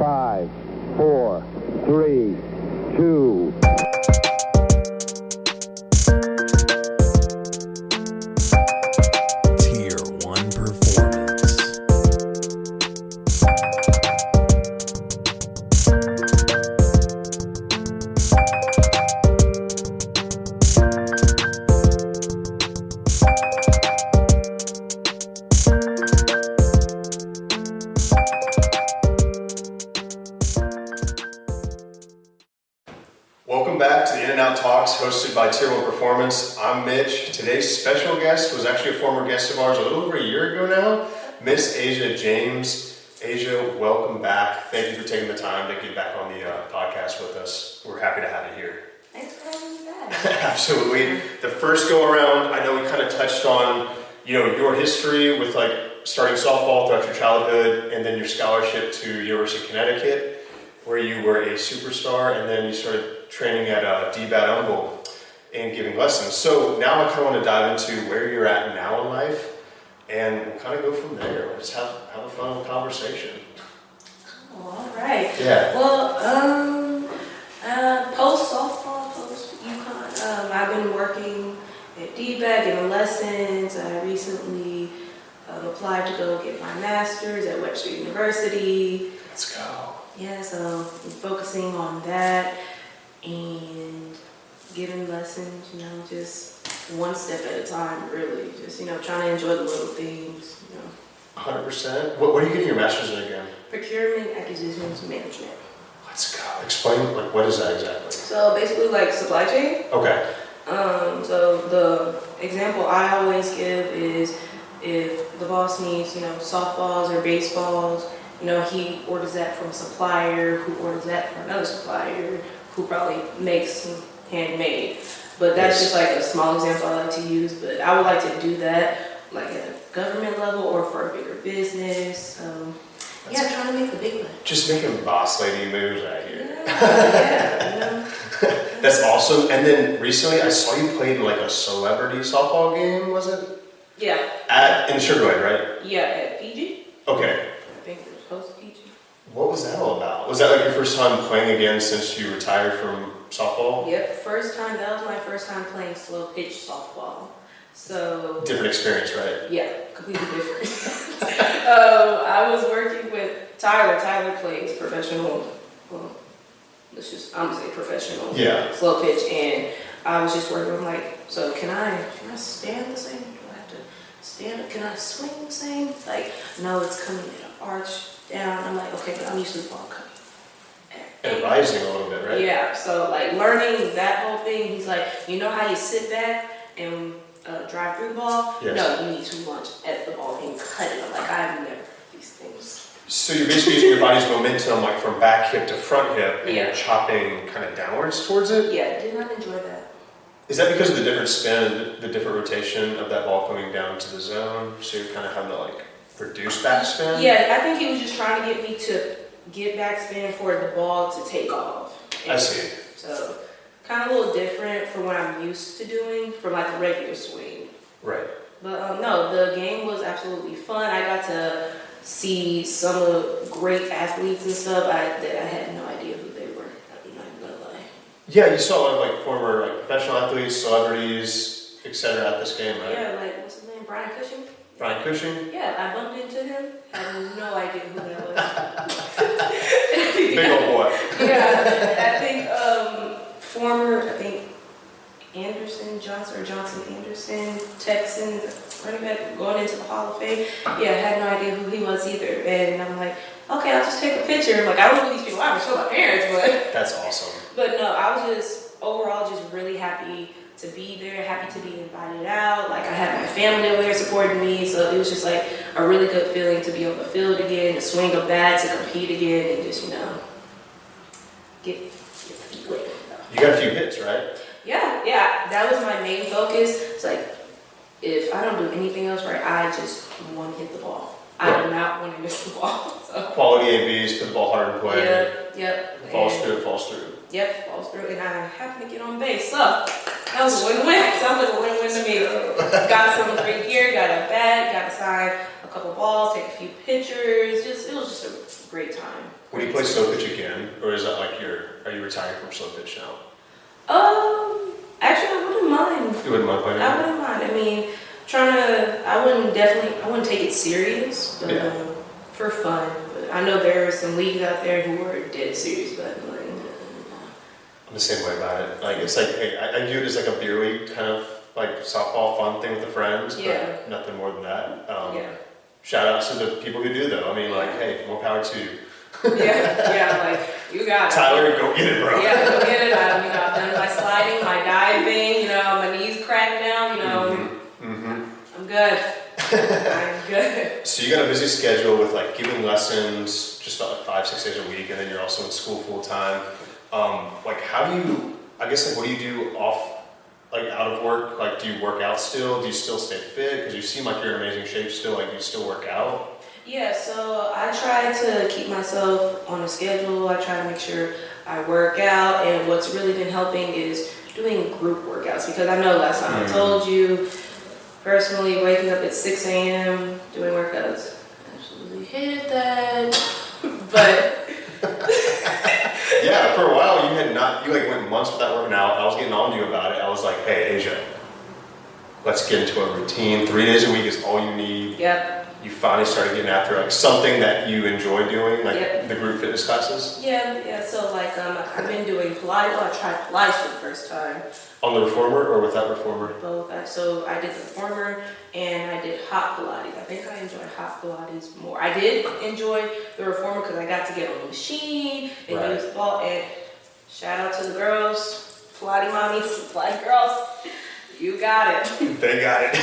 5, 4, 3, 2. Tier 1 performance. Welcome back to the In and Out Talks hosted by Tier 1 Performance. I'm Mitch. Today's special guest was actually a former guest of ours a little over a year ago now, Miss Aziah James. Aziah, welcome back. Thank you for taking the time to get back on the podcast with us. We're happy to have you here. Thanks for having me back. Absolutely. The first go around, I know we kind of touched on, your history with like starting softball throughout your childhood and then your scholarship to University of Connecticut, where you were a superstar, and then you started training at DBAT Uncle and giving lessons. So now I kind of want to dive into where you're at now in life, and we'll kind of go from there. Let's have a fun conversation. Oh, all right. Yeah. Well, post softball, post UConn, I've been working at DBAT, giving lessons. I recently applied to go get my master's at Webster University. Let's go. Yeah, so I'm focusing on that and giving lessons, just one step at a time, really. Just, trying to enjoy the little things, 100%. What are you getting your master's in again? Procurement, acquisitions, management. Let's go. Explain, what is that exactly? So basically like supply chain. Okay. So the example I always give is if the boss needs, softballs or baseballs, he orders that from a supplier who orders that from another supplier who probably makes them handmade. But that's just like a small example I like to use, but I would like to do that like at a government level or for a bigger business. Trying to make the big one. Just making boss lady moves out here. Yeah. That's awesome. And then recently I saw you played in like a celebrity softball game, was it? Yeah. In Sugarland, right? Yeah, at Fiji. Okay. I think it was post Fiji. What was that all about? Was that like your first time playing again since you retired from softball? Yep, first time. That was my first time playing slow pitch softball. So Different experience, right? yeah, completely different. I was working with Tyler. Tyler plays professional. Well, I'm gonna say professional. Yeah. Slow pitch, and I was just working with him like, so can I stand the same? Do I have to stand? Can I swing the same? Like, no, it's coming in an arch down. I'm like, okay, but I'm used to the ball coming. And rising a little bit, right? Yeah, so like learning that whole thing, he's like, how you sit back and drive through the ball? Yes. No, you need to launch at the ball and cut it. I'm like, I've never heard these things. So you're basically using your body's momentum like from back hip to front hip, and Yeah. you're chopping kind of downwards towards it? Yeah, did not enjoy that. Is that because of the different spin, the different rotation of that ball coming down to the zone? So you're kind of having to like reduce backspin? Yeah, I think he was just trying to get me to get backspin for the ball to take off. I see. So kind of a little different from what I'm used to doing from like a regular swing. Right. But no, the game was absolutely fun. I got to see some of the great athletes and stuff that I had no idea who they were. I'm not gonna lie. Yeah, you saw a lot of like former like professional athletes, celebrities, etc. at this game, right? Yeah, like what's his name? Brian Cushing? Brian Cushing? Yeah, I bumped into him. Had no idea who that was. Big old boy. Yeah, I think Johnson Anderson, Texan running back going into the Hall of Fame. Yeah, I had no idea who he was either. And I'm like, okay, I'll just take a picture. I'm like, I don't know who these people are. I'm sure my parents, but. That's awesome. But no, I was just overall just really happy to be there, happy to be invited out. Like I had my family over there supporting me, so it was just like a really good feeling to be on the field again, to swing a bat, to compete again, and just get wet. You got a few hits, right? Yeah, that was my main focus. It's like if I don't do anything else right, I just want to hit the ball. I do not want to miss the ball. So. Quality ABs, put the ball hard in play. Yep. Falls through. Yep, falls through, and I happen to get on base. So that was a win-win. Sounds like a win-win to me. Got some great gear, got a bat, got to sign a couple balls, take a few pictures. It was just a great time. Would you play slow pitch again, or is that like are you retiring from slow pitch now? Actually, I wouldn't mind. You wouldn't mind playing? I wouldn't mind. I mean, I wouldn't take it serious, but for fun. But I know there are some leagues out there who are dead serious, but I'm like, I'm the same way about it. Like it's like, hey, I view it as like a beer league kind of like softball fun thing with the friends, but nothing more than that. Shout out to the people who do though. I mean, like, hey, more power to you. Like you got it. Tyler, go get it, bro. Yeah, go get it. I've done my sliding, my diving. My knees cracked now. I'm good. I'm good. So you got a busy schedule with like giving lessons just about like 5-6 days a week, and then you're also in school full time. Like how do you? I guess like what do you do off, like out of work? Like do you work out still? Do you still stay fit? Because you seem like you're in amazing shape still. Like do you still work out? Yeah, so I try to keep myself on a schedule. I try to make sure I work out, and what's really been helping is doing group workouts, because I know last time I told you, personally waking up at 6 a.m. doing workouts, absolutely hated that, but yeah, for a while you like went months without working out. I was getting on to you about it. I was like, hey, Asia, let's get into a routine. 3 days a week is all you need. Yep. You finally started getting after like something that you enjoy doing, like the group fitness classes? Yeah, so like I've been doing Pilates. I tried Pilates for the first time. On the reformer or without reformer? Both. So I did the reformer and I did hot Pilates. I think I enjoyed hot Pilates more. I did enjoy the reformer because I got to get on the machine and use the ball. And shout out to the girls, Pilates mommies, Pilates girls. You got it. They got it.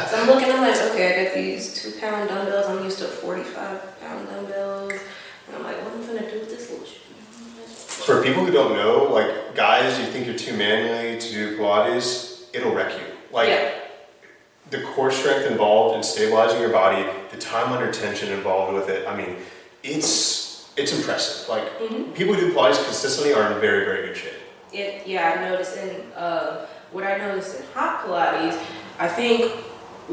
So I'm looking, I'm like, okay, I got these 2-pound dumbbells. I'm used to 45-pound dumbbells. And I'm like, what am I gonna do with this little shit? For people who don't know, like guys, you think you're too manly to do Pilates, it'll wreck you. Like the core strength involved in stabilizing your body, the time under tension involved with it. I mean, it's impressive. Like people who do Pilates consistently are in very, very good shape. I noticed what I noticed in hot Pilates, I think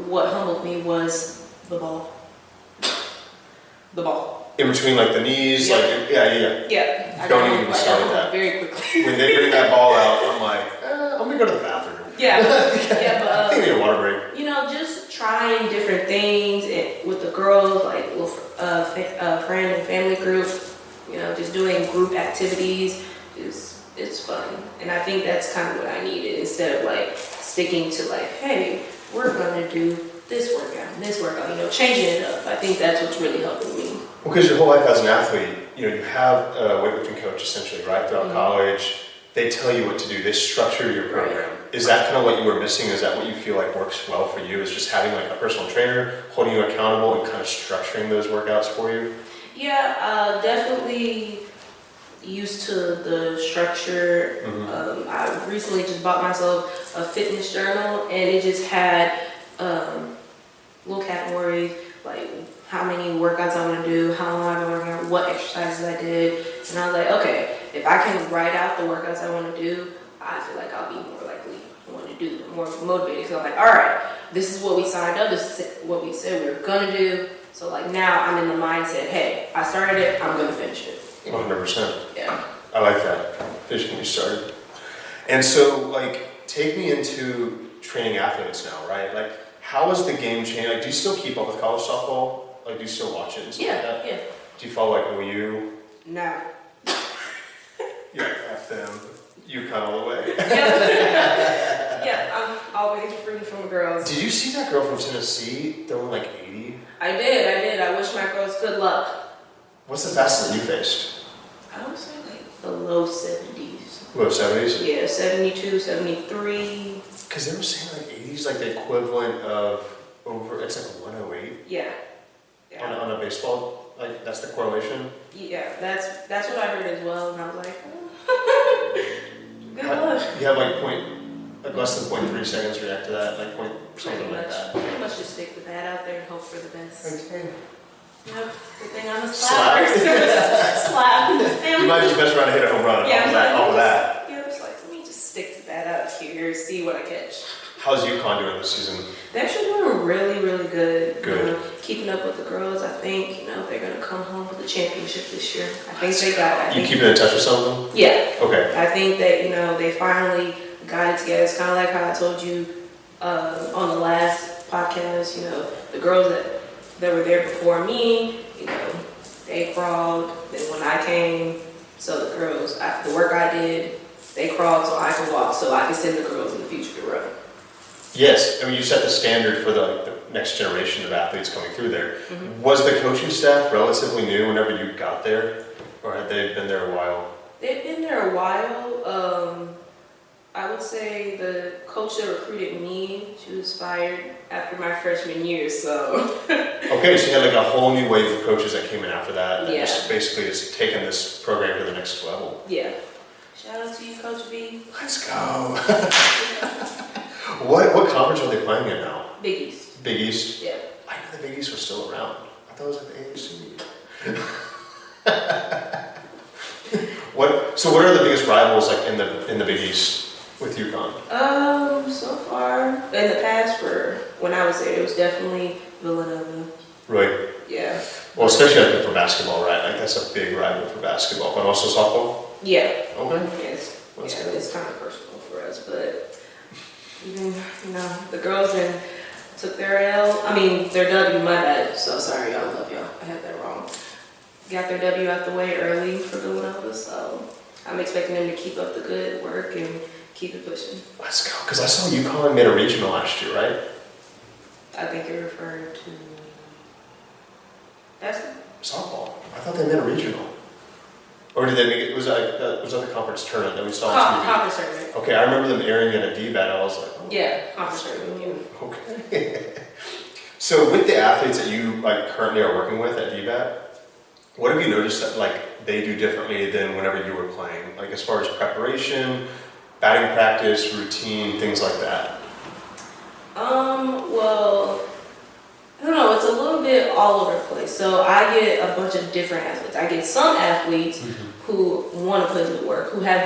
what humbled me was the ball. The ball. In between like the knees, like, Yeah. Don't even get me started that. Very quickly. When they bring that ball out, I'm like, I'm gonna go to the bathroom. But I think I need a water break. Just trying different things with the girls, like with friend and family group, just doing group activities it's fun. And I think that's kind of what I needed, instead of like sticking to like, hey, we're gonna do this workout and this workout, changing it up. I think that's what's really helping me. Well, because your whole life as an athlete, you have a weightlifting coach essentially, right? Throughout college, they tell you what to do. They structure your program. Right. Is that kind of what you were missing? Is that what you feel like works well for you? Is just having like a personal trainer holding you accountable and kind of structuring those workouts for you? Yeah, definitely used to the structure. I recently just bought myself a fitness journal, and it just had little categories like how many workouts I want to do, how long I've been working out, what exercises I did, and I was like, okay, if I can write out the workouts I want to do, I feel like I'll be more likely to want to do them, more motivated. So I'm like, all right, this is what we signed up, this is what we said we were gonna do. So like now I'm in the mindset, hey, I started it, I'm gonna finish it. 100%. Yeah. I like that. Finish when you started. And so, like, take me into training athletes now, right? Like, how has the game changed? Like, do you still keep up with college softball? Like, do you still watch it and stuff like that? Yeah. Do you follow, like, OU? No. You're like, F them. UConn all the way. I'm always rooting for my girls. Did you see that girl from Tennessee throwing, like, 80? I did. I wish my girls good luck. What's the fastest that you faced? I would say like the low 70s. Low 70s? Yeah, 72, 73. Because they were saying like 80s, like the equivalent of it's like 108? Yeah. On a baseball, like that's the correlation? Yeah, that's what I heard as well, and I was like, oh. Good luck. You have like less than 0.3 seconds to react to that, like something like that. Pretty much just stick with that out there and hope for the best. Okay. Yep, good thing I'm a slapper. Slap. You might just mess around and hit a home run off of that. Yeah, it's like, let me just stick to that out here, see what I catch. How's UConn doing this season? They're actually doing really, really good. Good. keeping up with the girls, I think, you know, they're going to come home with a championship this year. I think they got it. You keeping in touch with some of them? Yeah. Okay. I think that, you know, they finally got it together. It's kind of like how I told you on the last podcast, you know, the girls that were there before me, you know, they crawled. Then when I came, so the girls, the work I did, they crawled so I could walk, so I could send the girls in the future to run. Yes, I mean, you set the standard for the next generation of athletes coming through there. Mm-hmm. Was the coaching staff relatively new whenever you got there, or had they been there a while? They've been there a while. I would say the coach that recruited me, she was fired after my freshman year, so. Okay, so you had like a whole new wave of coaches that came in after that. Yeah. Just basically has taken this program to the next level. Yeah. Shout out to you, Coach B. Let's go. What conference are they playing in now? Big East. Big East? Yeah. I know the Big East was still around. I thought it was at the AAC. So what are the biggest rivals like in the Big East with UConn? So far in the past, for when I was there, it was definitely Villanova. Right. Yeah. Well, especially I think for basketball, right? Like that's a big rival for basketball, but also softball. Yeah. Okay. Yes. Let's Yeah, go. it's kind of personal for us, but even, you know, the girls then took their their W, my bad. So sorry, y'all, love y'all. I had that wrong. Got their W out the way early for Villanova, so I'm expecting them to keep up the good work and keep it pushing. Let's go. Because I saw UConn made a regional last year, right? I think you're referring to basketball. Softball. I thought they made a regional. Or did they make it? Was that the conference tournament that we saw on TV? Conference tournament. Okay, I remember them airing it at DBAT. I was like, oh. Yeah, conference tournament. Yeah. Okay. So with the athletes that you like currently are working with at DBAT, what have you noticed that like they do differently than whenever you were playing? Like as far as preparation, batting practice, routine, things like that. Well, I don't know, it's a little bit all over the place. So I get a bunch of different athletes. I get some athletes who want to put in the work, who have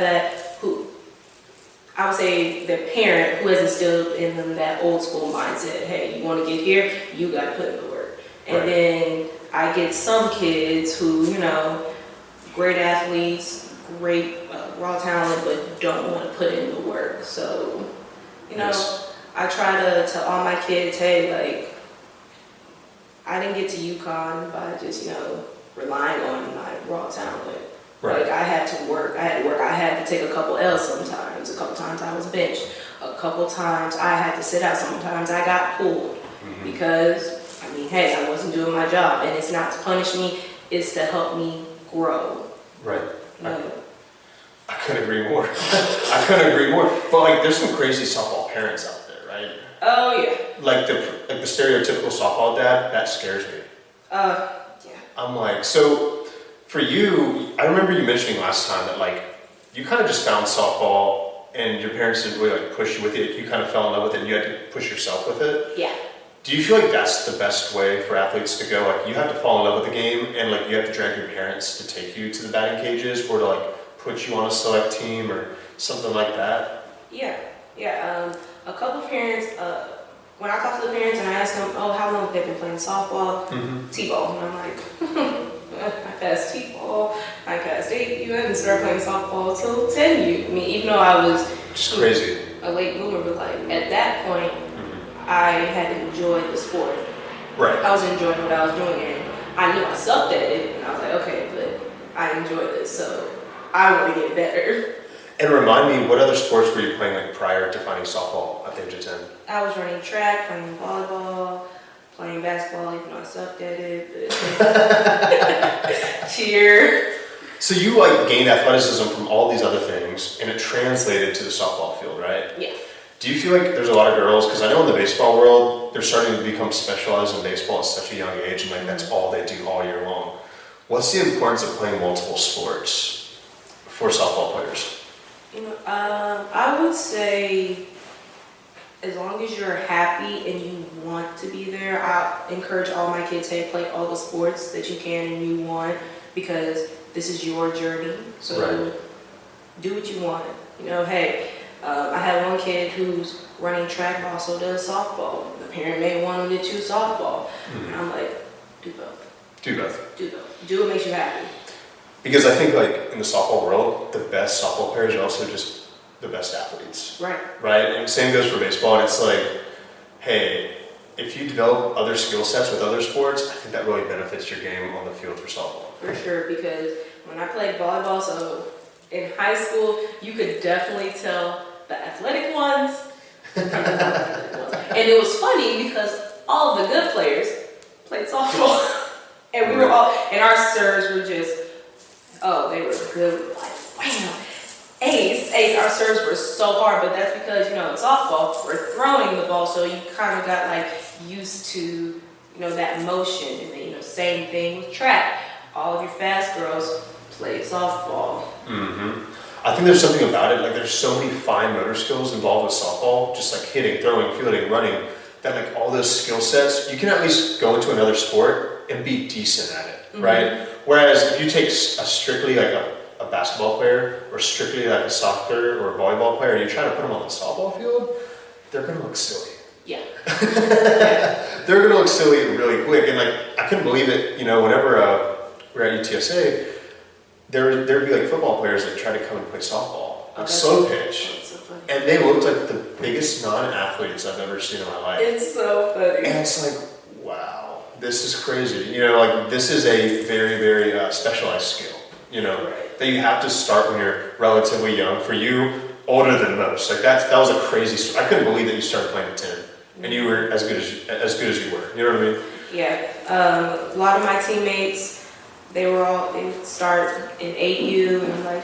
who I would say their parent who has instilled in them that old school mindset. Hey, you want to get here, you got to put in the work. And Right. then I get some kids who, you know, great athletes, great raw talent, but don't want to put in the work. So, you know, Yes. I try to tell all my kids, hey, like, I didn't get to UConn by just, you know, relying on my raw talent. Right. Like, I had to work. I had to take a couple L's sometimes. A couple times I was benched. A couple times I had to sit out. Sometimes I got pulled because, I mean, hey, I wasn't doing my job. And it's not to punish me. It's to help me grow. Right. You know? I couldn't agree more. I couldn't agree more. But like, there's some crazy softball parents out there, right? Oh, yeah. Like the stereotypical softball dad, that scares me. Yeah. I'm like, so for you, I remember you mentioning last time that like you kind of just found softball and your parents didn't really like push you with it. You kind of fell in love with it and you had to push yourself with it. Yeah. Do you feel like that's the best way for athletes to go? Like you have to fall in love with the game and like you have to drag your parents to take you to the batting cages or to like put you on a select team or something like that? Yeah. A couple parents, when I talk to the parents and I ask them, oh, how long have they been playing softball? T-ball. And I'm like, I passed T-ball, I passed 8U, I didn't start playing softball till 10U. I mean, even though I was Just crazy. a late bloomer, but like at that point, I had to enjoy the sport. Right. I was enjoying what I was doing and I knew I sucked at it and I was like, okay, but I enjoy this, so I want to get better. And remind me, what other sports were you playing like prior to finding softball at the age of 10? I was running track, playing volleyball, playing basketball, even though I sucked at it, but cheer. So you like gained athleticism from all these other things and it translated to the softball field, right? Yeah. Do you feel like there's a lot of girls, because I know in the baseball world, they're starting to become specialized in baseball at such a young age and like that's all they do all year long. What's the importance of playing multiple sports for softball players? You know, I would say as long as you're happy and you want to be there, I encourage all my kids to play all the sports that you can and you want because this is your journey. So Right. do what you want. You know, hey, I have one kid who's running track, but also does softball. The parent may want him to choose softball. And I'm like, do both. Do both. Do both. Do what makes you happy. Because I think like in the softball world, the best softball players are also just the best athletes. Right. Right? And same goes for baseball. And it's like, hey, if you develop other skill sets with other sports, I think that really benefits your game on the field for softball. For sure, because when I played volleyball, so in high school, you could definitely tell the athletic ones from the non-athletic ones. And it was funny because all of the good players played softball. And we were all, and our serves were just, oh, they were good. Like, wham, ace. Our serves were so hard, but that's because, in softball, we're throwing the ball, so you kind of got like used to, that motion. And then, same thing with track. All of your fast girls play softball. I think there's something about it, like there's so many fine motor skills involved with softball, just like hitting, throwing, fielding, running, that like all those skill sets, you can at least go into another sport and be decent at it, right? Whereas if you take a strictly like a basketball player or strictly like a soccer or a volleyball player and you try to put them on the softball field, they're gonna look silly. Yeah. They're gonna look silly really quick. And like, I couldn't believe it, whenever we were at UTSA, there'd be like football players that try to come and play softball, like slow pitch. That's so funny. And they looked like the biggest non-athletes I've ever seen in my life. It's so funny. And it's like, wow, this is crazy. Like this is a very, very specialized skill, Right. that you have to start when you're relatively young. For you, older than most. Like that was a crazy, I couldn't believe that you started playing at 10 and you were as good as you were. You know what I mean? Yeah. A lot of my teammates, they would start in 8U and I'm like,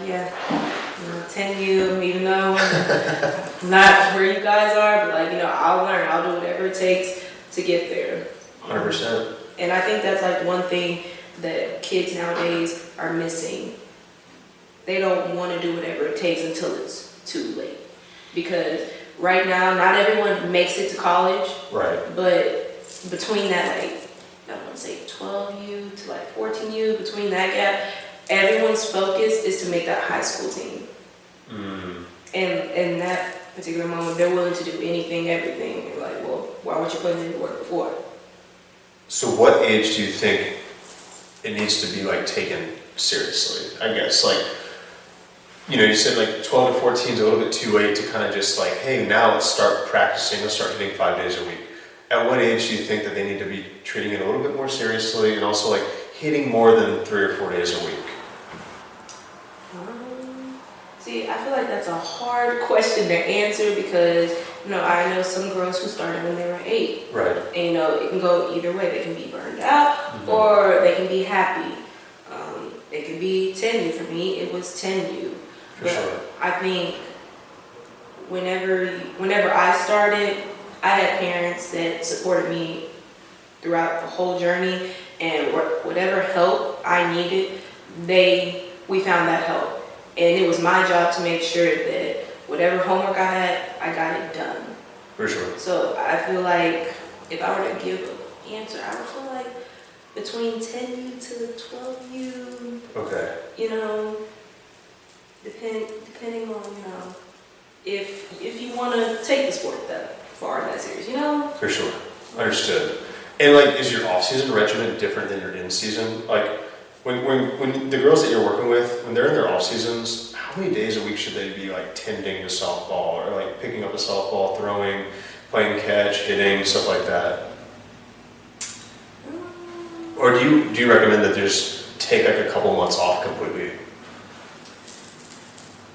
10U, even though I'm not where you guys are, but like, I'll learn, I'll do whatever it takes to get there. 100%. And I think that's like one thing that kids nowadays are missing. They don't want to do whatever it takes until it's too late. Because right now, not everyone makes it to college. Right. But between that, like, I want to say 12U to like 14U, between that gap, everyone's focus is to make that high school team. And in that particular moment, they're willing to do anything, everything. You're like, well, why weren't you putting in the work before? So what age do you think it needs to be like taken seriously? I guess like, you said like 12 to 14 is a little bit too late to kind of just like, hey, now let's start practicing, let's start hitting 5 days a week. At what age do you think that they need to be treating it a little bit more seriously and also like hitting more than 3 or 4 days a week? See, I feel like that's a hard question to answer because, I know some girls who started when they were 8. Right. And, it can go either way. They can be burned out or they can be happy. It could be 10U. For me, it was 10U. For sure. I think whenever I started, I had parents that supported me throughout the whole journey, and whatever help I needed, we found that help. And it was my job to make sure that whatever homework I had, I got it done. For sure. So I feel like if I were to give an answer, I would feel like between 10U to 12U. Okay. Depending on, if you want to take the sport that far and that serious, For sure. Understood. And like, is your off-season regimen different than your in-season? Like, when the girls that you're working with, when they're in their off-seasons, how many days a week should they be like tending to softball or like picking up a softball, throwing, playing catch, hitting, stuff like that? Or do you recommend that they just take like a couple months off completely?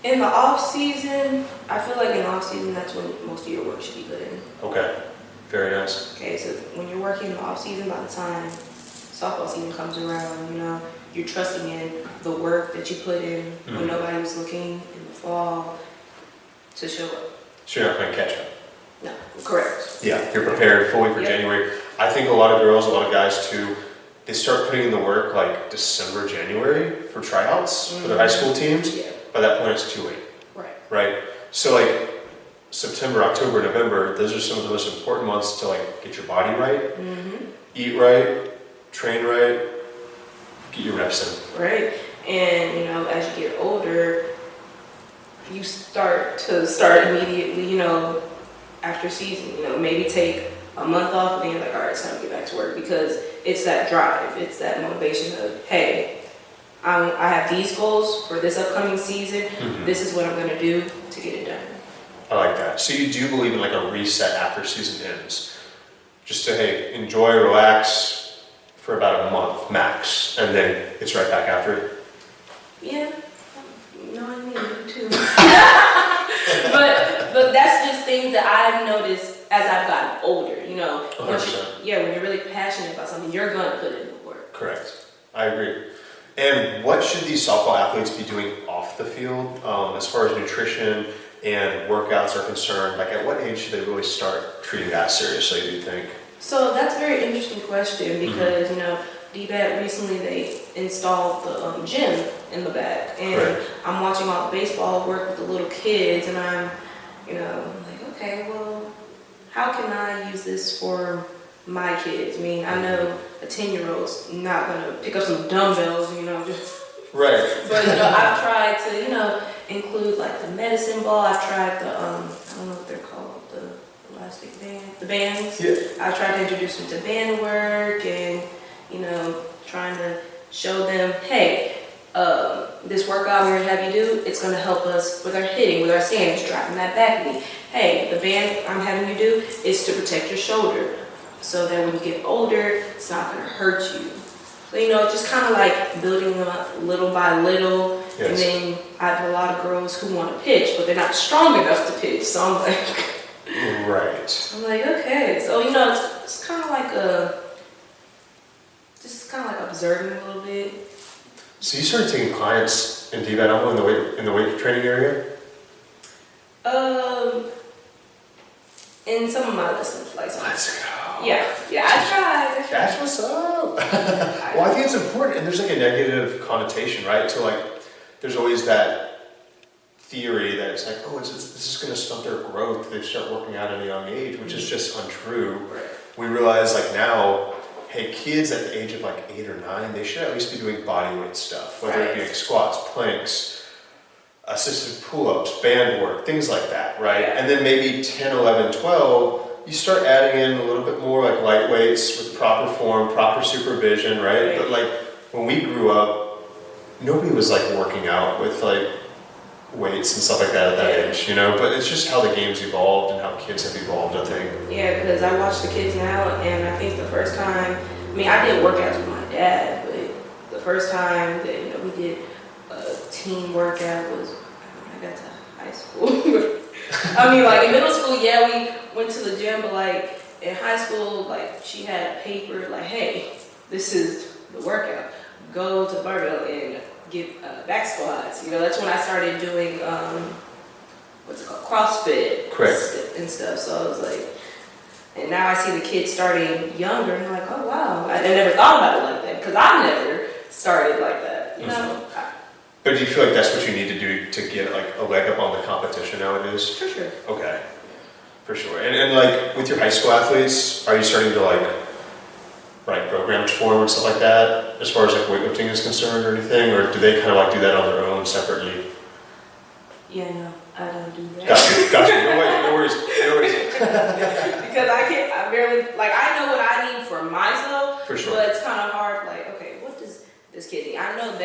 In the off season, I feel like in the off season, that's when most of your work should be put in. Okay, very nice. Okay, so when you're working in the off season, by the time softball season comes around, you're trusting in the work that you put in when nobody was looking in the fall to show up. So you're not playing catch up? No, correct. Yeah, you're prepared fully for January. I think a lot of girls, a lot of guys too, they start putting in the work like December, January for tryouts for their high school teams. Yeah. By that point, it's too late. Right? So like September, October, November, those are some of the most important months to like get your body right, eat right, train right, get your reps in. Right. And, as you get older, you start immediately, after season, maybe take a month off and then you're like, all right, it's time to get back to work, because it's that drive, it's that motivation of, hey, I have these goals for this upcoming season. This is what I'm going to do to get it done. I like that. So you do believe in like a reset after season ends, just to hey, enjoy, relax for about a month max, and then it's right back after it. Yeah, no, I mean you too. but that's just things that I've noticed as I've gotten older. When you're really passionate about something, you're gonna put in the work. Correct. I agree. And what should these softball athletes be doing off the field as far as nutrition and workouts are concerned? Like, at what age should they really start treating that seriously, do you think? So that's a very interesting question, because DBAT recently they installed the gym in the back, and I'm watching all the baseball work with the little kids, and I'm like, okay, well, how can I use this for my kids? I mean, I know a 10-year-old's not gonna pick up some dumbbells, just right. But I've tried to include like the medicine ball. I've tried the I don't know what they're called, the elastic band, the bands. Yeah. I've tried to introduce them to band work, and trying to show them, hey, this workout we're gonna have you do, it's gonna help us with our hitting, with our stance, dropping that back knee. Hey, the band I'm having you do is to protect your shoulder, so that when you get older, it's not gonna hurt you. So it's just kind of like building them up little by little. Yes. And then I have a lot of girls who want to pitch, but they're not strong enough to pitch. So I'm like, right. I'm like, okay. So it's kind of like observing a little bit. So you started taking clients in DBAT in the weight training area? In some of my lessons, like some. Let's go. Yeah, I tried. That's what's up. Well, I think it's important, and there's like a negative connotation, right? So like, there's always that theory that it's like, oh, this is going to stunt their growth if they start working out at a young age, which is just untrue. Right. We realize like now, hey, kids at the age of like 8 or 9, they should at least be doing body weight stuff, whether it be like squats, planks, assisted pull-ups, band work, things like that, right? Yeah. And then maybe 10, 11, 12, you start adding in a little bit more like light weights with proper form, proper supervision, right? But like when we grew up, nobody was like working out with like weights and stuff like that at that age, But it's just how the game's evolved and how kids have evolved, I think. Yeah, because I watch the kids now, and I think the first time, I did workouts with my dad, but the first time that we did a team workout was when I got to high school. Like in middle school, we went to the gym, but like in high school, like she had a paper like, hey, this is the workout. Go to the barbell and get back squats. That's when I started doing what's it called, CrossFit. Correct. And stuff. So I was like, and now I see the kids starting younger, and I'm like, oh wow, I never thought about it like that, because I never started like that. But do you feel like that's what you need to do to get like a leg up on the competition nowadays? For sure. Okay, for sure. And like with your high school athletes, are you starting to like write programs for them and stuff like that, as far as like weightlifting is concerned or anything, or do they kind of like do that on their own separately? Yeah, no, I don't do that. Gotcha. No worries. Because I barely, like, I know what I need for myself. For sure. But it's kind of hard, like, okay, what does this kid need? I know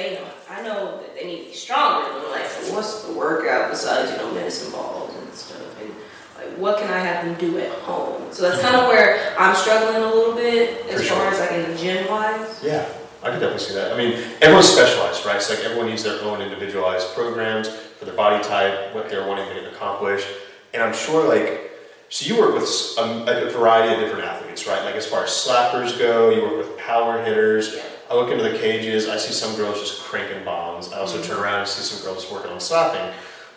that they need to be stronger. But like, what's the workout besides, medicine balls and stuff? And like, what can I have them do at home? So that's kind of where I'm struggling a little bit as far as like in the gym wise. Yeah, I could definitely see that. Everyone's specialized, right? So like everyone needs their own individualized programs for their body type, what they're wanting to accomplish. And I'm sure like, so you work with a variety of different athletes, right? Like as far as slappers go, you work with power hitters. Yeah. I look into the cages, I see some girls just cranking bombs. I also turn around and see some girls working on slapping.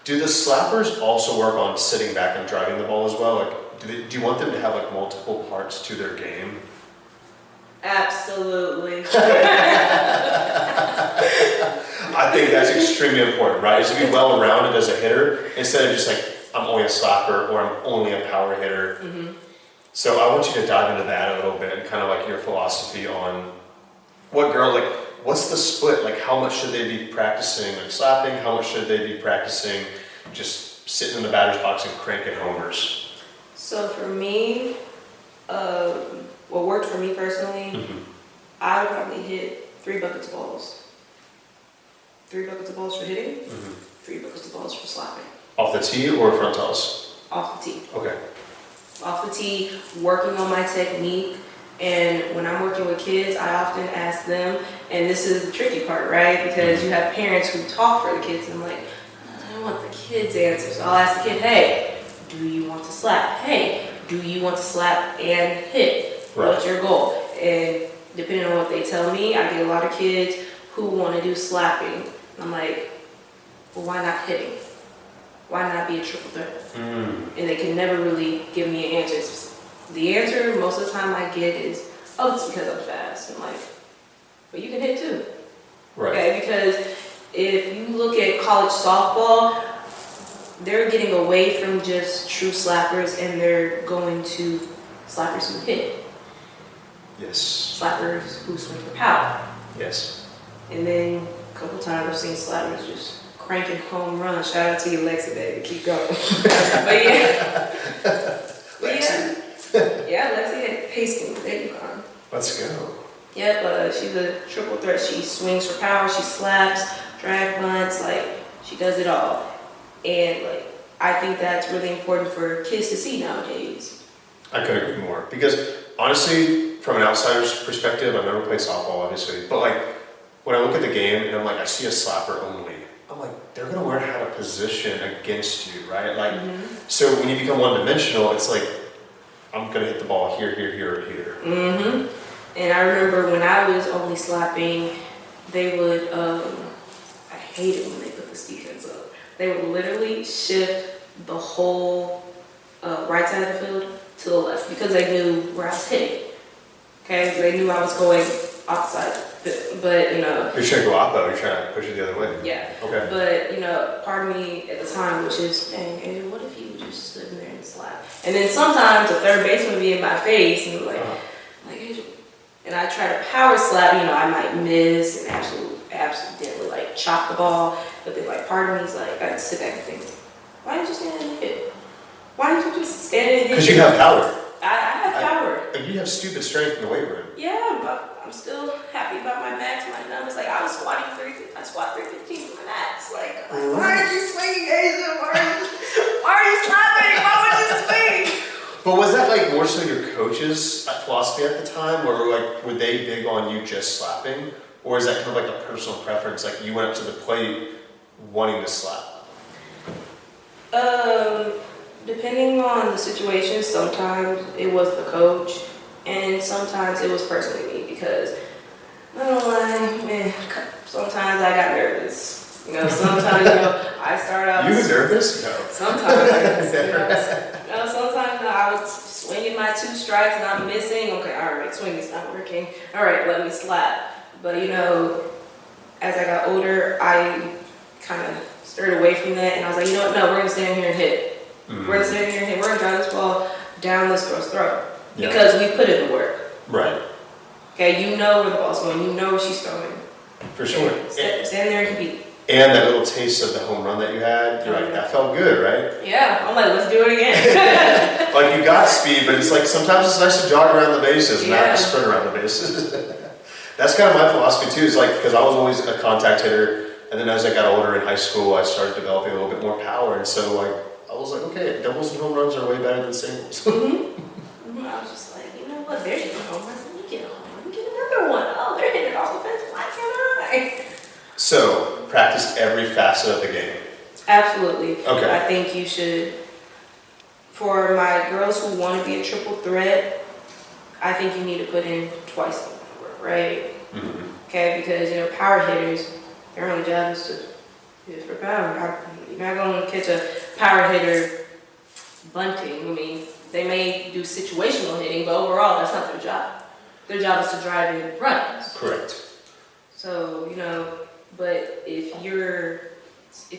Do the slappers also work on sitting back and driving the ball as well? Like, do you want them to have like multiple parts to their game? Absolutely. I think that's extremely important, right? Is to be well-rounded as a hitter instead of just like, I'm only a slapper or I'm only a power hitter. Mm-hmm. So I want you to dive into that a little bit and kind of like your philosophy on what's the split? Like how much should they be practicing like slapping? How much should they be practicing just sitting in the batter's box and cranking homers? So for me, what worked for me personally, Mm-hmm. I would probably hit 3 buckets of balls. 3 buckets of balls for hitting, Mm-hmm. 3 buckets of balls for slapping. Off the tee or front toss? Off the tee. Okay. Off the tee, working on my technique. And when I'm working with kids, I often ask them, and this is the tricky part, right? Because you have parents who talk for the kids, and I'm like, I want the kids' answers. So I'll ask the kid, hey, do you want to slap? Hey, do you want to slap and hit? Right. What's your goal? And depending on what they tell me, I get a lot of kids who want to do slapping. And I'm like, well, why not hitting? Why not be a triple threat? And they can never really give me an answer. The answer most of the time I get is, oh, it's because I'm fast. I'm like, but you can hit too. Right. Okay, because if you look at college softball, they're getting away from just true slappers and they're going to slappers who hit, Yes. slappers who swing for power. Yes. And then a couple times I've seen slappers just cranking home runs. Shout out to you, Lexi, baby. Keep going. But yeah. Lexi. Yeah, Lexi at Hastings at UConn. Let's go. Yep, she's a triple threat. She swings for power, she slaps, drag bunts, like, she does it all. And, like, I think that's really important for kids to see nowadays. I couldn't agree more. Because honestly, from an outsider's perspective, I've never played softball, obviously, but like, when I look at the game and I'm like, I see a slapper only, I'm like, they're gonna learn how to position against you, right? Like, so when you become one-dimensional, it's like, I'm gonna hit the ball here, here, here, or here. And I remember when I was only slapping, they would, I hated when they put this defense up. They would literally shift the whole right side of the field to the left because they knew where I was hitting. Okay, they knew I was going opposite, but you know. You're trying to go oppo, you're trying to push it the other way. Yeah. Okay. But you know, part of me at the time was just, dang, hey, what if you just stood in there and slap? And then sometimes the third baseman would be in my face and like, hey, and I try to power slap, you know, I might miss and accidentally like chop the ball. But then like part of me is like, I just sit back and think, why didn't you stand and hit? Why didn't you just stand and hit? Because you have power. I have power. Like you have stupid strength in the weight room. Yeah, but I'm still happy about my max, my numbers. Like I was squatting I squat 315 for my max. Like, why aren't you swinging, Asia? Why are you slapping? Why would you swing? But was that like more so your coach's philosophy at the time, or like were they big on you just slapping, or is that kind of like a personal preference? Like you went up to the plate wanting to slap. Depending on the situation, sometimes it was the coach, and sometimes it was personally me because I don't lie, man. Sometimes I got nervous. You know, sometimes you know I start out. You were nervous? No. Sometimes, sometimes I was swinging my 2 strikes and I'm missing. Okay, all right, swinging's not working. All right, let me slap. But you know, as I got older, I kind of stirred away from that, and I was like, you know what? No, we're gonna stand here and hit. We're gonna stand here and hit. We're gonna drive this ball down this girl's throat because we put in the work. Right. Okay, you know where the ball's going. You know where she's throwing. For sure. Stand there and compete. And that little taste of the home run that you had, you're like, that felt good, right? Yeah, I'm like, let's do it again. Like you got speed, but it's like sometimes it's nice to jog around the bases, not to sprint around the bases. That's kind of my philosophy too. Is like because I was always a contact hitter, and then as I got older in high school, I started developing a little bit more power, and so like I was like, okay, doubles and home runs are way better than singles. I was just like, you know what? They're hitting home runs. Let me get a home run. Let me get another one. Oh, they're hitting it off the fence. Why can't I? So practice every facet of the game. Absolutely. Okay. I think you should. For my girls who want to be a triple threat, I think you need to put in twice the work, right? Okay, because you know power hitters, their only job is to hit for power. You're not going to catch a power hitter bunting. I mean, they may do situational hitting, but overall, that's not their job. Their job is to drive in runs. Correct. So, you know, but if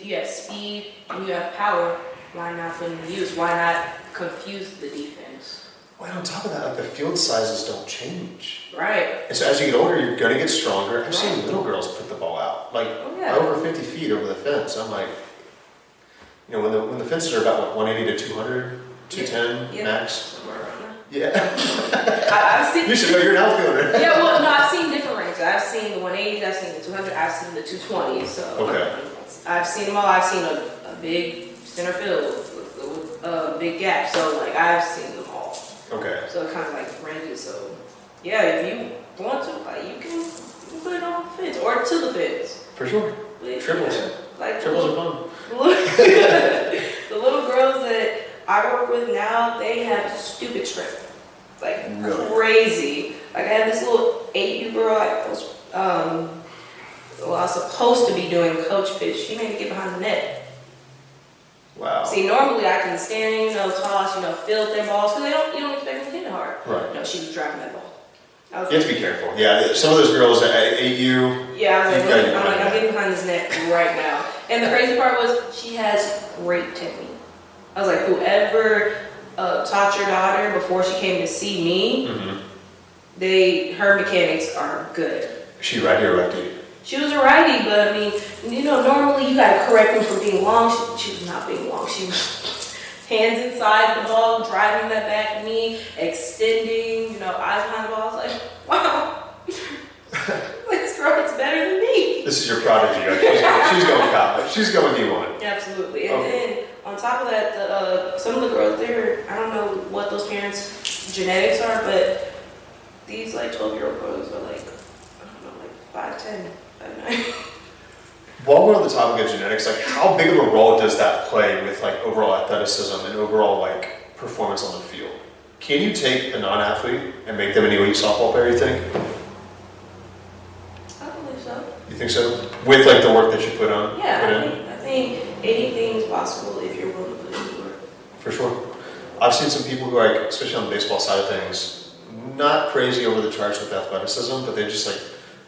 you have speed and you have power, why not put in the use? Why not confuse the defense? Well, on top of that, like the field sizes don't change. Right. And so as you get older, you're going to get stronger. I've seen little girls put the ball out, like over 50 feet over the fence. I'm like, you know, when the fences are about, what, 180 to 200, 210 Yeah. max? Somewhere around there. Yeah. I've seen. You should know, you're an outfielder. Yeah, well, no, I've seen different ranges. I've seen the 180s, I've seen the 200, I've seen the 220s. So Okay. I've seen them all. I've seen a big center field with a big gap. So like I've seen them all. Okay. So it kind of like ranges. So yeah, if you want to, like you can put it on the fence or to the fence. For sure. But, Triples. yeah, like Triples are fun. the little girls that I work with now, they have stupid strength. Like Really? crazy. Like I had this little 8U girl, I was supposed to be doing coach pitch. She made me get behind the net. Wow. See, normally I can stand, toss, field their balls, because you don't expect them to hit it hard. Right. No, she was driving that ball. I was You have to be careful. Yeah, some of those girls at 8U. Yeah, I was You gotta get like, behind I'm getting behind this net right now. And the crazy part was, she has great technique. I was like, whoever taught your daughter before she came to see me, her mechanics are good. Is she righty or lefty? She was a righty, but I mean, normally you gotta correct them for being long. She was not being long. She was hands inside the ball, driving that back knee, extending, eyes behind the ball. I was like, wow, this girl is better than me. This is your prodigy. Like, she's going to college. She's going D1. Absolutely. And then on top of that, some of the girls there, I don't know what those parents' genetics are, but these like 12-year-old girls are like, I don't know, like 5'10", 5'9". While we're on the topic of genetics, like how big of a role does that play with like overall athleticism and overall like performance on the field? Can you take a non-athlete and make them an elite softball player, you think? I believe so. You think so? With like the work that you put on? Yeah, I think anything's possible if you're willing to put in the work. For sure. I've seen some people who are like, especially on the baseball side of things, not crazy over the charts with athleticism, but they just like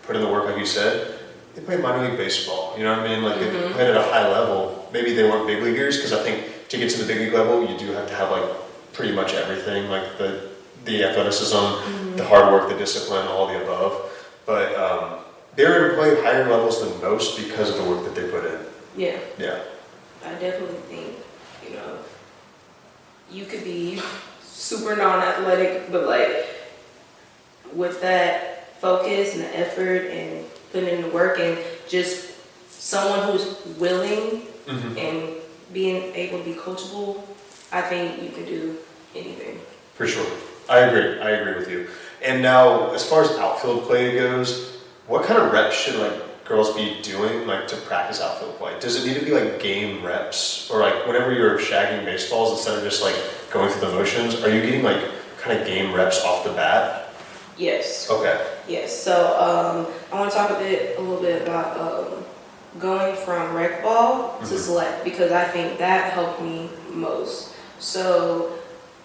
put in the work like you said. They play minor league baseball, you know what I mean? Like they played at a high level. Maybe they weren't big leaguers, because I think to get to the big league level, you do have to have like pretty much everything, like the athleticism, the hard work, the discipline, all the above. But they're able to play higher levels than most because of the work that they put in. Yeah. Yeah. I definitely think, you could be super non-athletic, but like with that focus and the effort and putting in the work and just someone who's willing and being able to be coachable, I think you can do anything. For sure. I agree with you. And now, as far as outfield play goes, what kind of reps should like girls be doing like to practice outfield play? Does it need to be like game reps, or like whenever you're shagging baseballs, instead of just like going through the motions, are you getting like kind of game reps off the bat? Yes. Okay. Yes. So I want to talk a little bit about going from rec ball to select, because I think that helped me most. So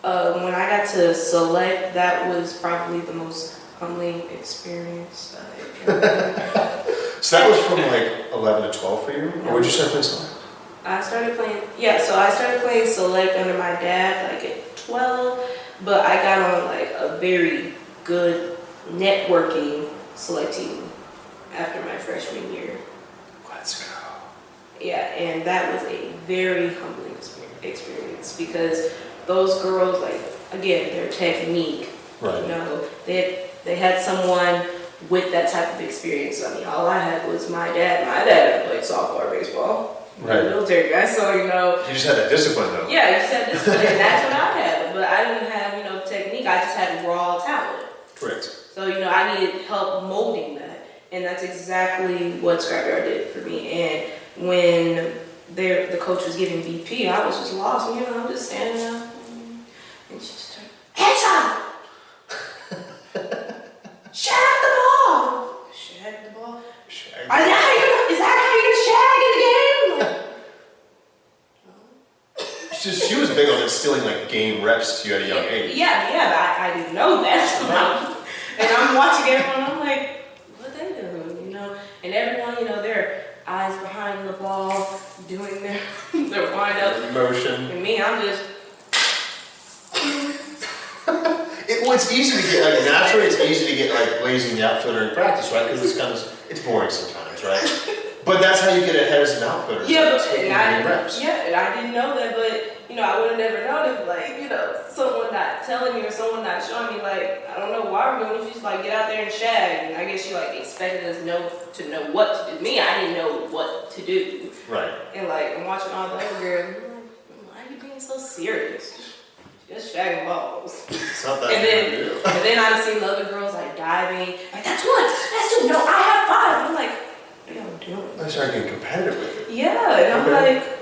when I got to select, that was probably the most humbling experience I ever. So that was from like 11 to 12 for you? Or would you start playing select? I started playing select under my dad like at 12, but I got on like a very good networking select team after my freshman year. Let's go. Yeah, and that was a very humbling experience, because those girls, like, again, their technique, Right. they had someone with that type of experience. I mean, all I had was my dad. My dad had played softball or baseball. Right. Military guy, so You just had that discipline though. Yeah, you just had discipline, and that's what I had. But I didn't have, technique. I just had raw talent. Correct. So, I needed help molding that. And that's exactly what Scrapyard did for me. And when the coach was giving BP, I was just lost. I'm just standing there. And she just turned, headshot! Shag the ball! Shag the ball? Shag. Is that how you're gonna shag in the game? She was big on instilling like game reps to you at a young age. Yeah, I didn't know that. And I'm watching everyone, I'm like, what they doing, And everyone, their eyes behind the ball, doing their wind up. Motion. And me, I'm just. It's easy to get, like naturally it's easy to get like lazy in the outfielder in practice, right? Because it's boring sometimes, right? But that's how you get ahead as an outfitter. Yeah, and I didn't know that, but I would have never known if, someone not telling me or someone not showing me, I don't know why we're doing it. Just get out there and shag. And I guess you expected us to know what to do. Me, I didn't know what to do. Right. And I'm watching all the other girls. I'm like, why are you being so serious? Just shagging balls. It's not that and then I've seen the other girls diving. That's one. That's two. No, I have five. I'm like, what are y'all doing? I started getting competitive with it. Yeah, and I'm like,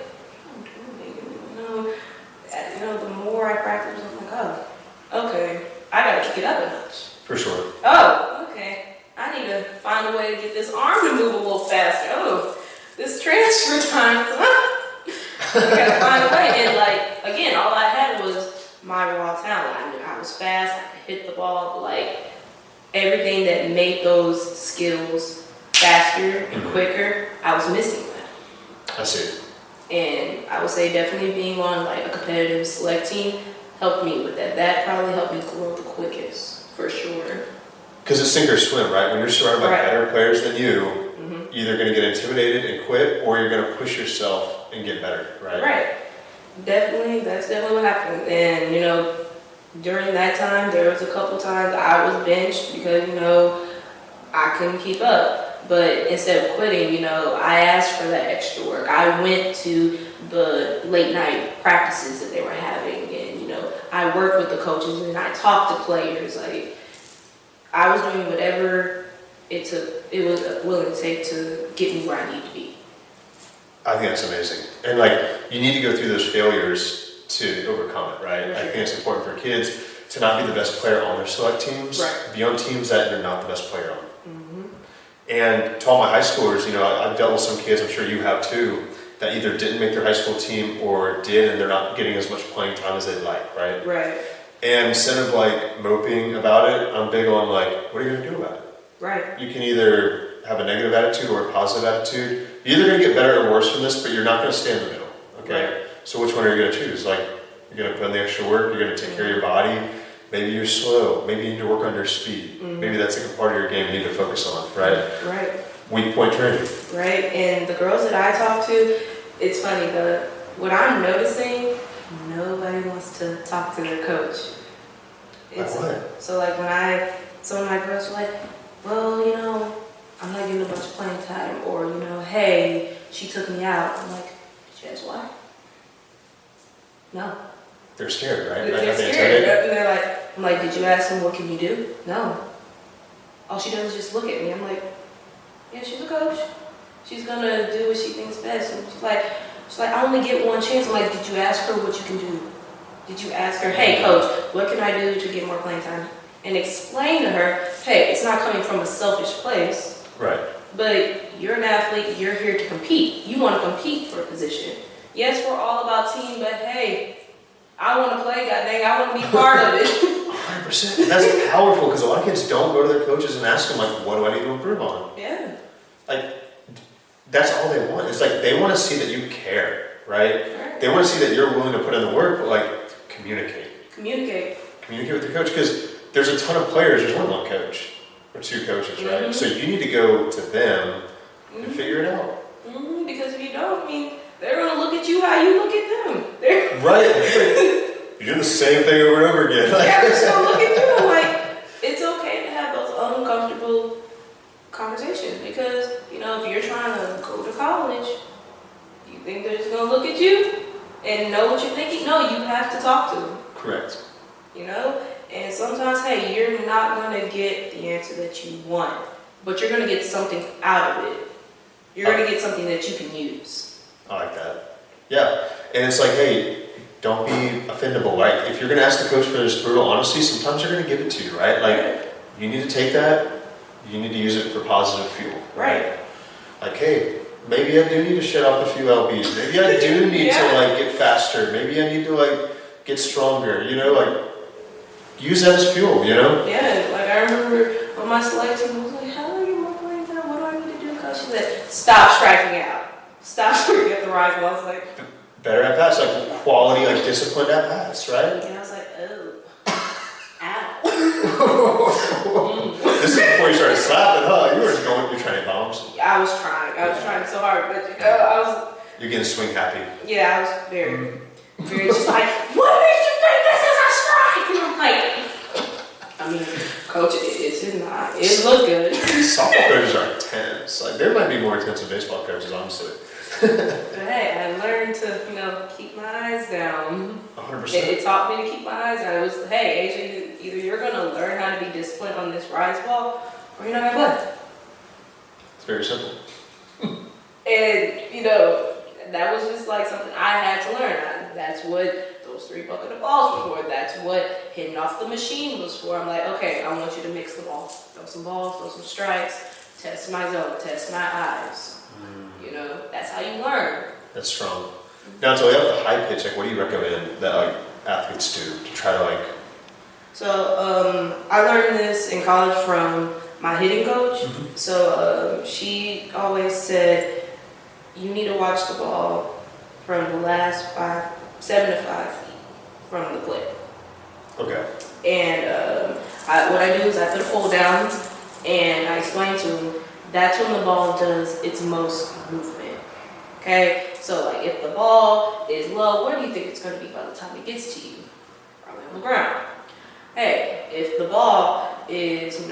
the more I practice, I'm like, oh, okay, I gotta kick it up a notch. For sure. Oh, okay, I need to find a way to get this arm to move a little faster. Oh, this transfer time, I gotta find a way. And again, all I had was my raw talent. I knew I was fast, I could hit the ball, but everything that made those skills faster and quicker, I was missing that. I see. And I would say definitely being on a competitive select team helped me with that. That probably helped me grow the quickest, for sure. Because it's sink or swim, right? When you're surrounded by better players than you, mm-hmm. you're either going to get intimidated and quit, or you're going to push yourself and get better, right? Right. Definitely, that's definitely what happened. And, during that time, there was a couple times I was benched because, I couldn't keep up. But instead of quitting, I asked for that extra work. I went to the late night practices that they were having, and I worked with the coaches and I talked to players. I was doing whatever it was willing to take to get me where I need to be. I think that's amazing. And you need to go through those failures to overcome it, right? I think it's important for kids to not be the best player on their select teams, be on teams that you're not the best player on. And to all my high schoolers, I've dealt with some kids, I'm sure you have too, that either didn't make their high school team or did, and they're not getting as much playing time as they'd like, right? Right. And instead of moping about it, I'm big on what are you going to do about it? Right. You can either have a negative attitude or a positive attitude. You're either going to get better or worse from this, but you're not going to stay in the middle, okay? Right. So which one are you going to choose? You're going to put in the extra work, you're going to take care of your body. Maybe you're slow. Maybe you need to work on your speed. Maybe that's a part of your game you need to focus on, right? Right. Weak point training. Right. And the girls that I talk to, it's funny. What I'm noticing, nobody wants to talk to their coach. So when some of my girls are like, well, I'm not getting a bunch of playing time, or hey, she took me out. I'm like, did you ask why? No. They're scared, right? They're scared. And I'm like, did you ask them what can you do? No. All she does is just look at me. I'm like, yeah, she's a coach. She's gonna do what she thinks best. And she's like, I only get one chance. I'm like, did you ask her what you can do? Did you ask her, hey coach, what can I do to get more playing time? And explain to her, hey, it's not coming from a selfish place. Right. But you're an athlete, you're here to compete. You want to compete for a position. Yes, we're all about team, but hey, I want to play, god dang, I want to be part of it. 100%. That's powerful, because a lot of kids don't go to their coaches and ask them, what do I need to improve on? Yeah. That's all they want. It's they want to see that you care, right? They want to see that you're willing to put in the work, but communicate. Communicate with your coach, because there's a ton of players. There's one coach or two coaches, right? So you need to go to them and figure it out. Because if you don't, they're going to look at you how you look at them. Right. You do the same thing over and over again. Yeah, they're just going to look at you. It's okay to have those uncomfortable conversations, because, if you're trying to go to college, you think they're just going to look at you and know what you're thinking? No, you have to talk to them. Correct. And sometimes, hey, you're not going to get the answer that you want, but you're going to get something out of it. You're going to get something that you can use. I like that. Yeah. And it's hey, don't be offendable, right? If you're going to ask the coach for this brutal honesty, sometimes they're going to give it to you, right? You need to take that, you need to use it for positive fuel. Right. Hey, maybe I do need to shut off a few lbs. Maybe I do need to get faster. Maybe I need to get stronger. Use that as fuel. Yeah. I remember on my select team, I was like, "How are you more playing time? What do I need to do?" Coach, she said, "Stop striking out. Stop striking at the rifle." I was like, better at bats, quality, disciplined at bats, right? Yeah, I was like, oh, ow. This is before you started slapping, huh? You're trying to bounce. I was trying so hard, but I was. You're getting swing happy. Yeah, I was very just like, what makes you think this is a strike? And I'm like, I mean, coach, it's not. It looked good. Softball coaches are intense. Like, there might be more intense than baseball coaches, honestly. But hey, I learned to, keep my eyes down. 100%. It taught me to keep my eyes down. It was, hey, AJ, either you're going to learn how to be disciplined on this rise ball, or you're not going to play. It's very simple. And, that was just like something I had to learn. That's what those 3 bucket of balls were for. That's what hitting off the machine was for. I'm like, okay, I want you to mix the ball. Throw some balls, throw some strikes, test my zone, test my eyes. That's how you learn. That's strong. Now, to lay out the high pitch, like, what do you recommend that athletes do to try to So I learned this in college from my hitting coach. Mm-hmm. So she always said, you need to watch the ball from the last 7 to 5 feet from the plate. Okay. And what I do is I put a pole down and I explain to him that's when the ball does its most movement. Okay? So like if the ball is low, where do you think it's going to be by the time it gets to you? Probably on the ground. Hey, if the ball is,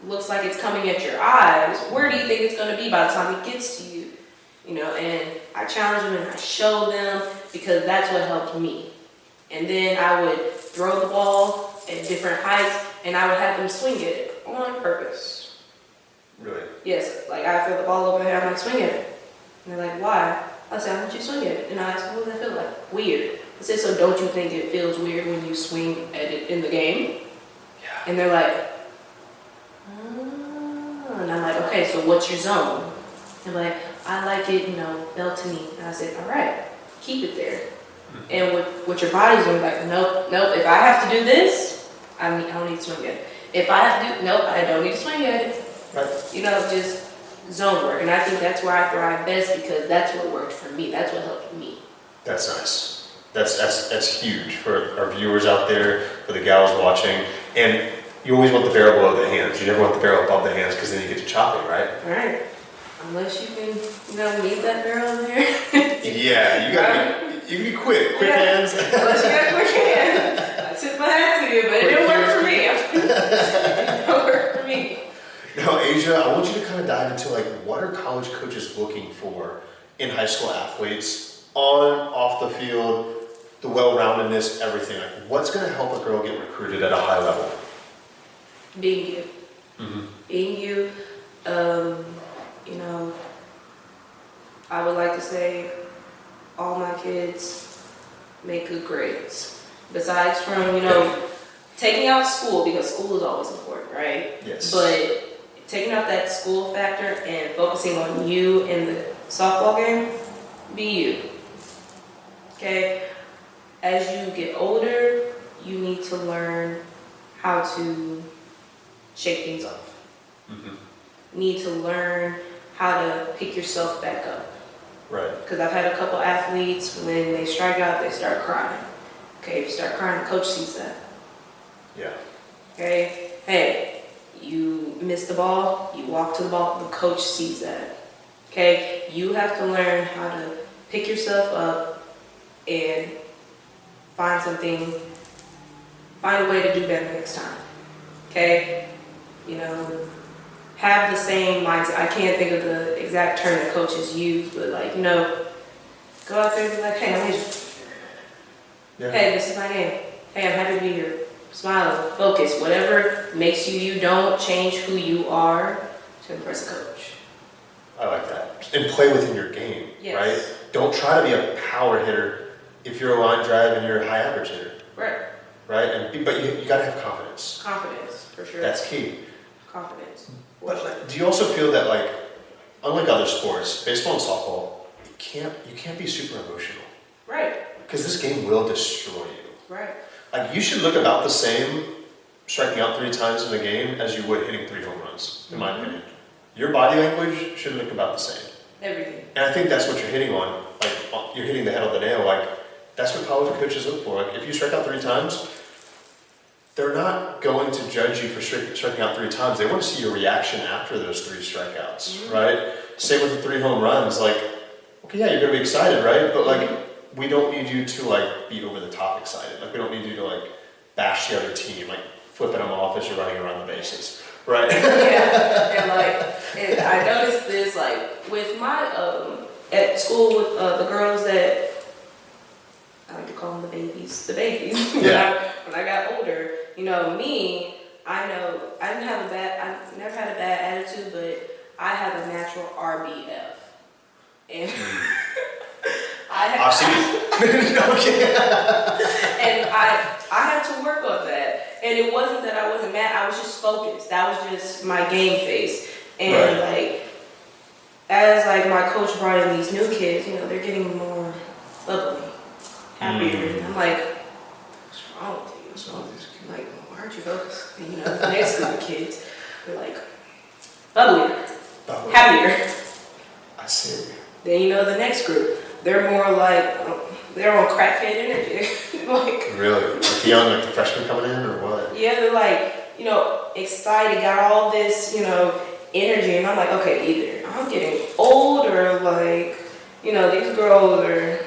looks like it's coming at your eyes, where do you think it's going to be by the time it gets to you? And I challenge them and I show them because that's what helped me. And then I would throw the ball at different heights and I would have them swing it on purpose. Really? Yes, like I throw the ball over there, I'm like, swing at it. And they're like, why? I said, I want you to swing at it. And I asked, what does that feel like? Weird. I said, so don't you think it feels weird when you swing at it in the game? Yeah. And they're like, oh. And I'm like, okay, so what's your zone? And they're like, I like it, bell to knee. And I said, all right, keep it there. Mm-hmm. And what your body's doing, like, nope. If I have to do this, I don't need to swing at it. If I have to do, nope, I don't need to swing at it. Right. Just zone work. And I think that's where I thrive best because that's what worked for me. That's what helped me. That's nice. That's huge for our viewers out there, for the gals watching. And you always want the barrel below the hands. You never want the barrel above the hands because then you get to chopping, right? Right. Unless you can, leave that barrel in there. Yeah, you can be quick hands. Unless you got quick hands. I took my hat to you, but it didn't work for me. It didn't work for me. Now, Asia, I want you to kind of dive into what are college coaches looking for in high school athletes, on, off the field, the well-roundedness, everything. Like, what's going to help a girl get recruited at a high level? Being you. Mm-hmm. Being you. I would like to say all my kids make good grades. Besides from, taking out school, because school is always important, right? Yes. But taking out that school factor and focusing on you in the softball game, be you. Okay? As you get older, you need to learn how to shake things off. Mm-hmm. You need to learn how to pick yourself back up. Right. Because I've had a couple athletes, when they strike out, they start crying. Okay, if you start crying, the coach sees that. Yeah. Okay? Hey, you miss the ball, you walk to the ball, the coach sees that. Okay? You have to learn how to pick yourself up and find a way to do better next time. Okay? Have the same mindset. I can't think of the exact term that coaches use, but go out there and be like, hey, I'm Asia. Yeah. Hey, this is my name. Hey, I'm happy to be here. Smile, focus, whatever makes you don't change who you are to impress a coach. I like that. And play within your game, Yes. right? Don't try to be a power hitter if you're a line drive and you're a high average hitter. Right. Right? But you got to have confidence. Confidence, for sure. That's key. Confidence. But do you also feel that unlike other sports, baseball and softball, you can't be super emotional. Right. Because this game will destroy you. Right. You should look about the same striking out 3 times in a game as you would hitting 3 home runs, in my opinion. Your body language should look about the same. Everything. And I think that's what you're hitting on. You're hitting the head on the nail. That's what college coaches look for. If you strike out 3 times, they're not going to judge you for striking out 3 times. They want to see your reaction after those 3 strikeouts, right? Same with the 3 home runs. Like, okay, yeah, you're gonna be excited, right? But like, we don't need you to like be over the top excited. Like, we don't need you to like bash the other team, like flipping them off as you're running around the bases, right? Yeah, and like, and I noticed this like with my at school with the girls that I like to call them the babies. Yeah. when I got older, you know, me, I know I I've never had a bad attitude, but I have a natural RBF, and I've seen it. Okay. and I had to work on that. And it wasn't that I wasn't mad, I was just focused. That was just my game face. And like, as like my coach brought in these new kids, you know, they're getting more bubbly, happier. And I'm like, what's wrong with you? What's wrong with these kids? I'm like, why aren't you focused? And, you know, the next group of kids, they're like, bubblier, happier. I see. Then you know the next group, they're more like, they're on crackhead energy. Like, really? Like the young, like the freshmen coming in, or what? Yeah, they're like, you know, excited, got all this, you know, energy, and I'm like, okay, either I'm getting old or like, you know, these girls are.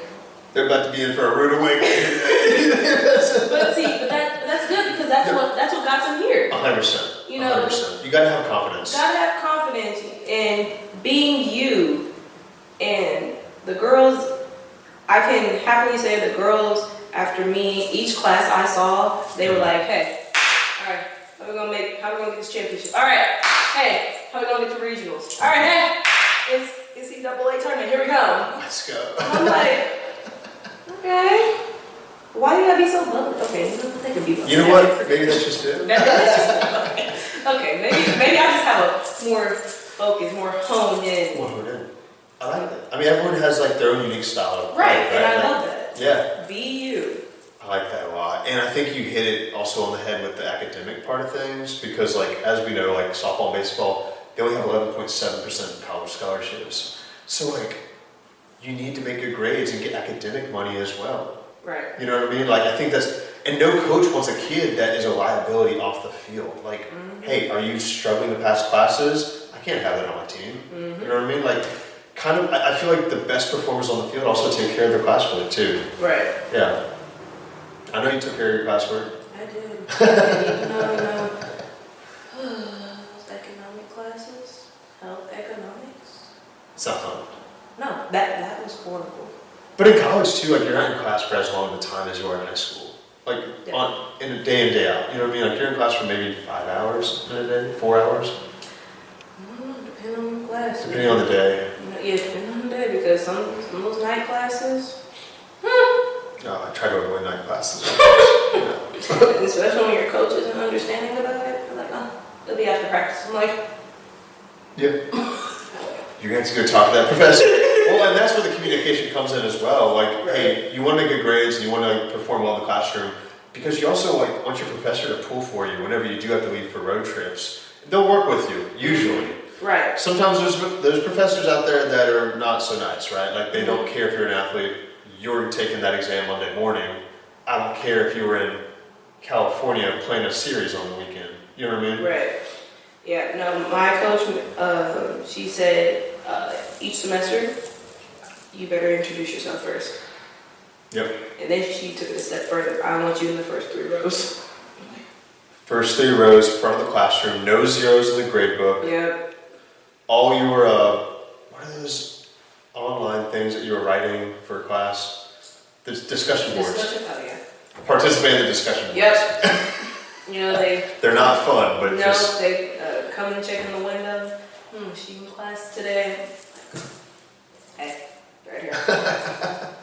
They're about to be in for a rude awakening. but that's good because that's what got them here. 100%. You know, 100%. You gotta have confidence. Gotta have confidence in being you, and the girls. I can happily say the girls, after me, each class I saw, they were like, hey, all right, how we gonna get this championship? All right, hey, how we gonna get to regionals? All right, hey, it's NCAA tournament, here we go. Let's go. I'm like, okay, why do you gotta be so bubbly? Okay, they can be bubbly. You know what? Maybe that's just it. Okay, maybe I just have a more focus, more honed in. More honed in. I like that. I mean, everyone has like their own unique style of play, right? And I love that. Yeah. Be you. I like that a lot. And I think you hit it also on the head with the academic part of things because like, as we know, like softball and baseball, they only have 11.7% college scholarships. So like, you need to make good grades and get academic money as well. Right. You know what I mean? Like, I think and no coach wants a kid that is a liability off the field. Like, hey, are you struggling to pass classes? I can't have that on my team. You know what I mean? Like, kind of, I feel like the best performers on the field also take care of their classwork too. Right. Yeah. I know you took care of your classwork. I did. You know, economic classes, health economics. It's not fun. No, that was horrible. But in college too, like you're not in class for as long of a time as you are in high school. Like in a day in, day out. You know what I mean? Like you're in class for maybe 5 hours in a day, 4 hours. I don't know, depending on the class. Depending on the day. Yeah, depending on the day, because some of those night classes. I try to avoid night classes. Especially when your coach isn't understanding about it. I'm like, oh, it'll be after practice. I'm like, yeah. You're going to have to go talk to that professor. Well, and that's where the communication comes in as well. Like, hey, you want to make good grades and you want to perform well in the classroom because you also like want your professor to pull for you whenever you do have to leave for road trips. They'll work with you, usually. right. Sometimes there's professors out there that are not so nice, right? Like they don't care if you're an athlete. You're taking that exam Monday morning. I don't care if you were in California playing a series on the weekend. You know what I mean? Right. Yeah, no, my coach, she said each semester, you better introduce yourself first. Yep. And then she took it a step further. I want you in the first 3 rows. First 3 rows, front of the classroom, no zeros in the grade book. Yep. All your, what are those online things that you were writing for class? The discussion boards. Oh, yeah. Participate in the discussion boards. Yep. You know, they're not fun, but no, they come and check in the window. She in class today. Hey, right here.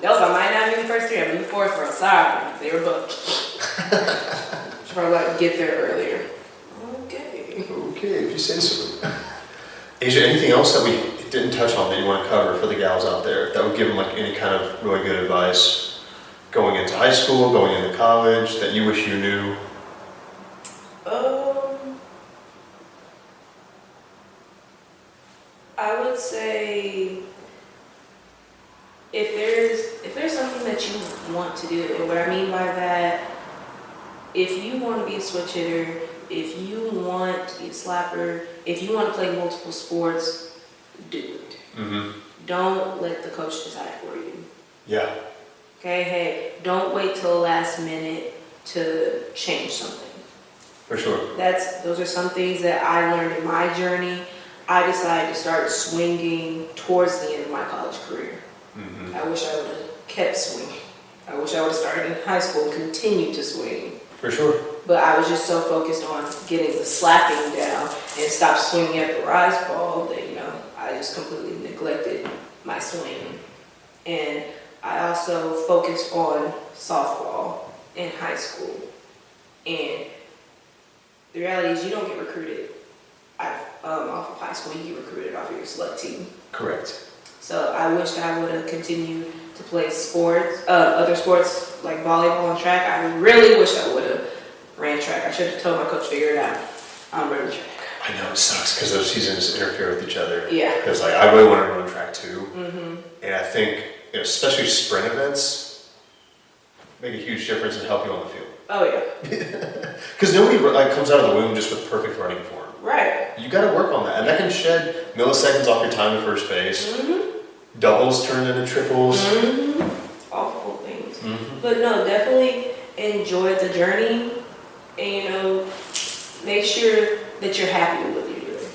Nope, I might not be in the first 3. I'm in the 4th row. Sorry, they were booked. Should probably like get there earlier. Okay. Okay, if you say so. Is there anything else that we didn't touch on that you want to cover for the gals out there that would give them like any kind of really good advice going into high school, going into college that you wish you knew? I would say if there's something that you want to do, and what I mean by that if you want to be a switch hitter, if you want to be a slapper, if you want to play multiple sports, do it. Mm-hmm. Don't let the coach decide for you. Yeah. Okay, hey, don't wait till the last minute to change something. For sure. Those are some things that I learned in my journey. I decided to start swinging towards the end of my college career. Mm-hmm. I wish I would have kept swinging. I wish I would have started in high school and continued to swing. For sure. But I was just so focused on getting the slapping down and stop swinging at the rise ball that, I just completely neglected my swing. And I also focused on softball in high school. And the reality is you don't get recruited off of high school, you get recruited off of your select team. Correct. So I wish I would have continued to play sports, other sports like volleyball and track. I really wish I would have ran track. I should have told my coach, figure it out. I'm running track. I know it sucks because those seasons interfere with each other. Yeah. Because I really want to run track too. Mm-hmm. And I think, especially sprint events, make a huge difference in helping you on the field. Oh yeah. Because nobody comes out of the womb just with perfect running form. Right. You got to work on that, and that can shed milliseconds off your time at first base. Mm-hmm. Doubles turn into triples. Mm-hmm. Awful things. Mm-hmm. But no, definitely enjoy the journey, and make sure that you're happy with what you're doing.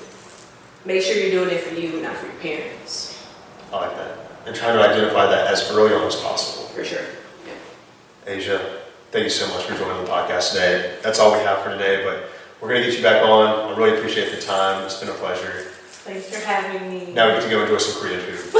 Make sure you're doing it for you, not for your parents. I like that, and try to identify that as early on as possible. For sure. Yeah. Asia, thank you so much for joining the podcast today. That's all we have for today, but we're going to get you back on. I really appreciate the time. It's been a pleasure. Thanks for having me. Now we get to go enjoy some Korean food.